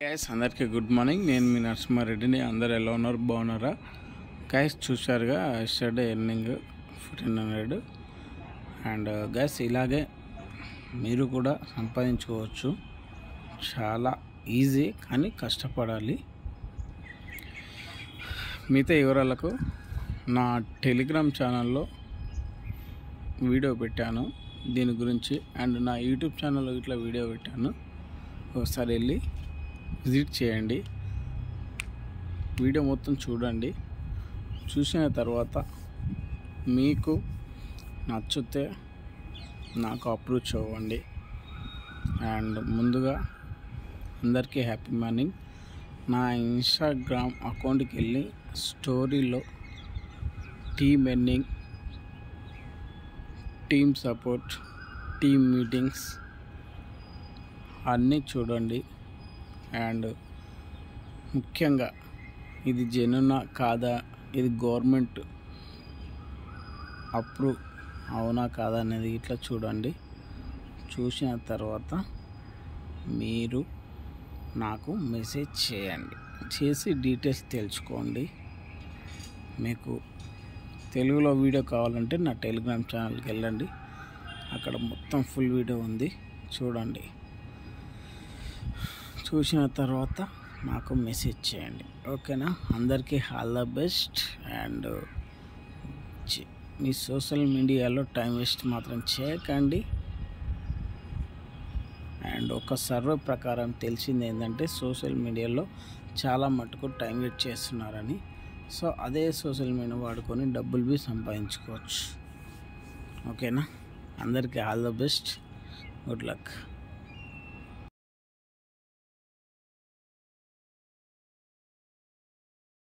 Guys అందరికీ good morning. నేను మీ నరసింహారెడ్డిని. అందరు ఎలా ఉన్నారు, బాగున్నారా? గైస్ చూశారుగా ఎస్టర్డే ఎర్నింగ్ 1400. అండ్ గైస్ ఇలాగే మీరు కూడా సంపాదించుకోవచ్చు. చాలా ఈజీ, కానీ కష్టపడాలి. మిగతా వివరాలకు నా టెలిగ్రామ్ ఛానల్లో వీడియో పెట్టాను దీని గురించి. అండ్ నా యూట్యూబ్ ఛానల్లో ఇట్లా వీడియో పెట్టాను, ఒకసారి వెళ్ళి విజిట్ చేయండి. వీడియో మొత్తం చూడండి. చూసిన తర్వాత మీకు నచ్చితే నాకు అప్రోచ్ అవ్వండి. అండ్ ముందుగా అందరికీ హ్యాపీ మార్నింగ్. నా ఇన్స్టాగ్రామ్ అకౌంట్కి వెళ్ళి స్టోరీలో team earning, team support, team meetings అన్నీ చూడండి. అండ్ ముఖ్యంగా ఇది జెన్యూనా కాదా, ఇది గవర్నమెంట్ అప్రూవ్ అవునా కాదా అనేది ఇట్లా చూడండి. చూసిన తర్వాత మీరు నాకు మెసేజ్ చేయండి, చేసి డీటెయిల్స్ తెలుసుకోండి. మీకు తెలుగులో వీడియో కావాలంటే నా టెలిగ్రామ్ ఛానల్కి వెళ్ళండి, అక్కడ మొత్తం ఫుల్ వీడియో ఉంది, చూడండి. చూసిన తర్వాత నాకు మెసేజ్ చేయండి, ఓకేనా? అందరికీ all the best. And me social మీడియాలో టైం వేస్ట్ మాత్రం చేయకండి. అండ్ ఒక సర్వే ప్రకారం తెలిసింది ఏంటంటే సోషల్ మీడియాలో చాలా మటుకు టైం వేస్ట్ చేస్తున్నారని. సో అదే సోషల్ మీడియా వాడుకొని డబ్బులు బి సంపాదించుకోవచ్చు, ఓకేనా? అందరికీ all the best, good luck.